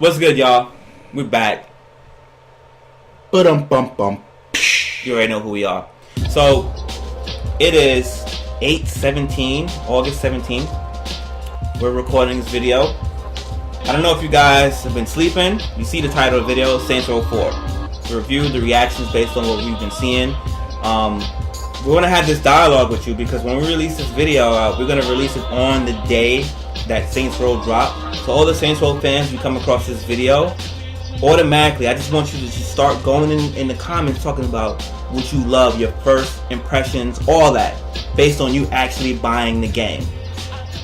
What's good, y'all? We're back. Bum. You already know who we are. So, it is 8/17, August 17th. We're recording this video. I don't know if you guys have been sleeping. You see the title of the video, Saints Row 4. The review, the reactions based on what we've been seeing. We're going to have this dialogue with you because when we release this video, we're going to release it on the day that Saints Row dropped. So all the Saints Row fans, you come across this video, automatically, I just want you to just start going in the comments talking about what you love, your first impressions, all that, based on you actually buying the game.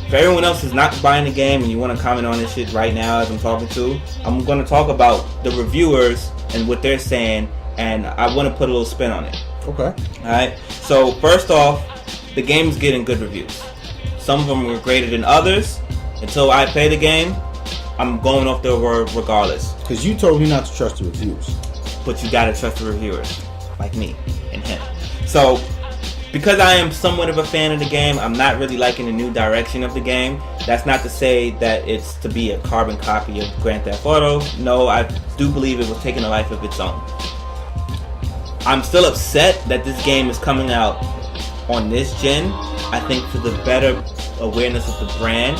If everyone else is not buying the game and you want to comment on this shit right now as I'm talking to, I'm going to talk about the reviewers and what they're saying, and I want to put a little spin on it. Okay. Alright, so first off, the game's getting good reviews. Some of them were greater than others. Until I play the game, I'm going off their word regardless. Because you told me not to trust the reviews. But you gotta trust the reviewers, like me and him. So, because I am somewhat of a fan of the game, I'm not really liking the new direction of the game. That's not to say that it's to be a carbon copy of Grand Theft Auto. No, I do believe it was taking a life of its own. I'm still upset that this game is coming out on this gen. I think for the better awareness of the brand,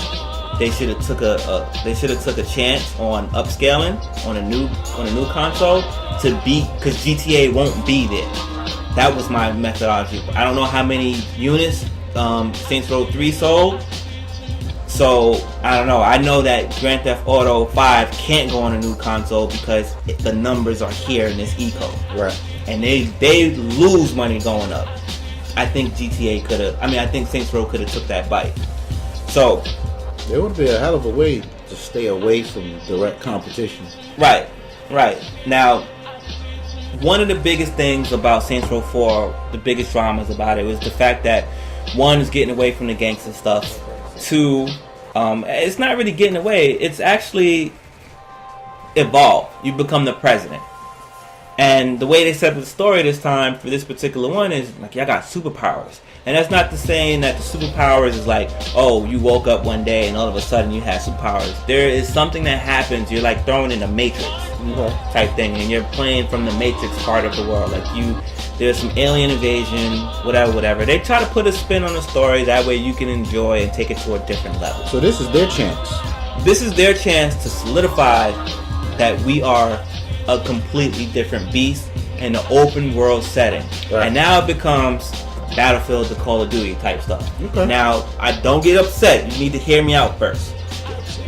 they should have took a chance on upscaling on a new console to beat, because GTA won't be there. That was my methodology. I don't know how many units Saints Row 3 sold. So I don't know. I know that Grand Theft Auto 5 can't go on a new console because the numbers are here in this eco. Right. And they lose money going up. I think GTA could have. I think Saints Row could have took that bite. So there would be a hell of a way to stay away from direct competition. Right. Now, one of the biggest things about Saints Row 4, the biggest dramas about it, was the fact that one is getting away from the gangster stuff. Two, it's not really getting away. It's actually evolved. You become the president. And the way they set up the story this time for this particular one is like, y'all got superpowers. And that's not the saying that the superpowers is like, oh, you woke up one day and all of a sudden you have superpowers. There is something that happens. You're like thrown in a Matrix type thing, and you're playing from the Matrix part of the world. Like there's some alien invasion, whatever. They try to put a spin on the story that way you can enjoy and take it to a different level. So this is their chance. This is their chance to solidify that we are a completely different beast in an open world setting. Right. And now it becomes Battlefield to Call of Duty type stuff. Okay. Now, I don't get upset. You need to hear me out first.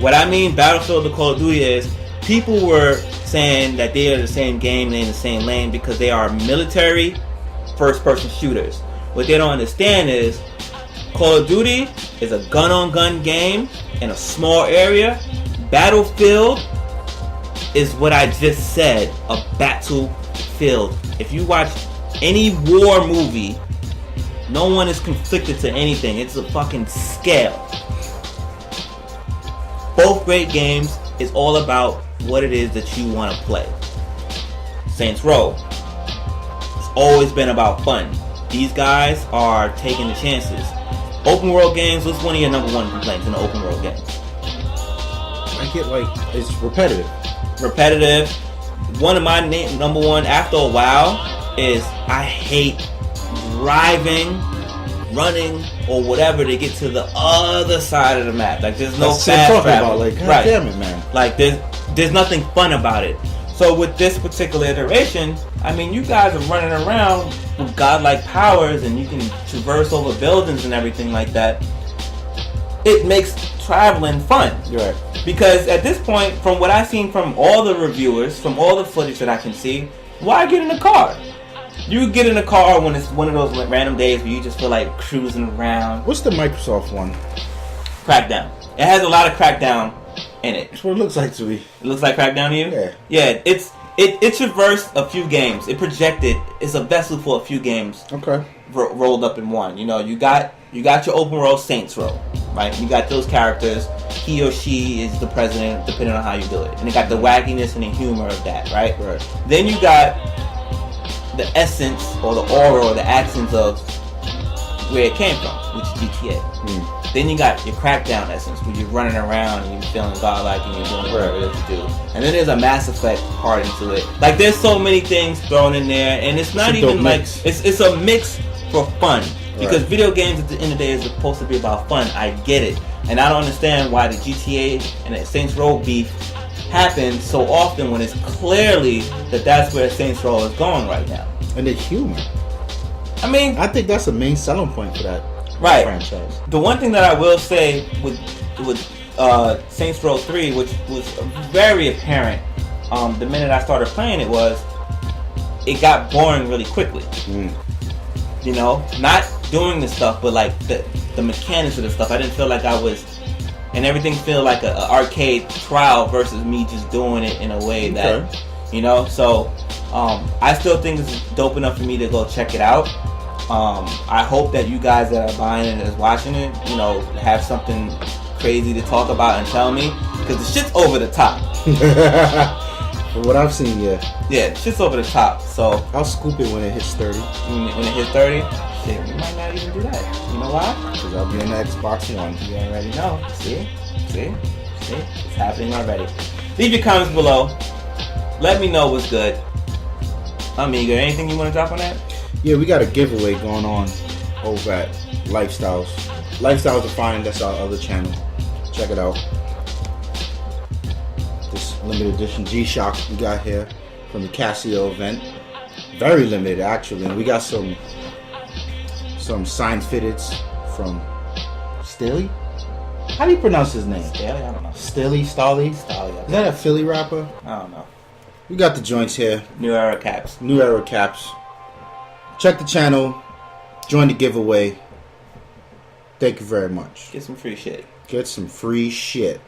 What I mean Battlefield to Call of Duty is people were saying that they are the same game, they're in the same lane because they are military first-person shooters. What they don't understand is Call of Duty is a gun-on-gun game in a small area. Battlefield is what I just said, a battlefield. If you watch any war movie, no one is conflicted to anything. It's a fucking scale. Both great games is all about what it is that you want to play. Saints Row, it's always been about fun. These guys are taking the chances. Open world games, what's one of your number one complaints in an open world game? I get it's repetitive. One of my number one after a while is I hate driving, running, or whatever to get to the other side of the map. Like there's no fast travel. Like, God damn it, man. Like there's nothing fun about it. So with this particular iteration, you guys are running around with godlike powers and you can traverse over buildings and everything like that. It makes traveling fun. Right. Because at this point, from what I've seen from all the reviewers, from all the footage that I can see, why get in a car? You get in a car when it's one of those random days where you just feel like cruising around. What's the Microsoft one? Crackdown. It has a lot of Crackdown in it. That's what it looks like to me. It looks like Crackdown to you? Yeah. Yeah, it traversed a few games. It projected. It's a vessel for a few games. Okay. Rolled up in one. You got your open world Saints Row, right? You got those characters. He or she is the president, depending on how you do it. And it got the wackiness and the humor of that, right? Right. Then you got the essence or the aura or the accents of where it came from, which is GTA. Then you got your Crackdown essence, where you're running around and you're feeling godlike and you're doing whatever it is you do. And then there's a Mass Effect part into it. Like, there's so many things thrown in there, and it's not even like it's a mix for fun. Because video games at the end of the day is supposed to be about fun. I get it, and I don't understand why the GTA and the Saints Row beef happens so often when it's clearly that's where Saints Row is going right now. And the humor. I mean, I think that's the main selling point for that franchise. The one thing that I will say with Saints Row 3, which was very apparent the minute I started playing it got boring really quickly. You know, not doing the stuff, but like the mechanics of the stuff. I didn't feel like I was, and everything feel like an arcade trial versus me just doing it in a way that, you know. So I still think it's dope enough for me to go check it out. I hope that you guys that are buying it and is watching it, you know, have something crazy to talk about and tell me, because the shit's over the top. From what I've seen, yeah, the shit's over the top. So I'll scoop it when it hits 30. When it hits 30, shit, we might not even do that. You know why? Because I'll be on the Xbox One. You already know. See, it's happening already. Leave your comments below. Let me know what's good. I'm eager. Anything you want to drop on that? Yeah, we got a giveaway going on over at Lifestyles. Lifestyles Defined, that's our other channel. Check it out. This limited edition G-Shock we got here from the Casio event. Very limited, actually. And we got some signed fitteds from Stilly. How do you pronounce his name? Staley? I don't know. Stilly? Stolly? Staley. Is that a Philly rapper? I don't know. We got the joints here. New Era caps. New Era caps. Check the channel. Join the giveaway. Thank you very much. Get some free shit. Get some free shit.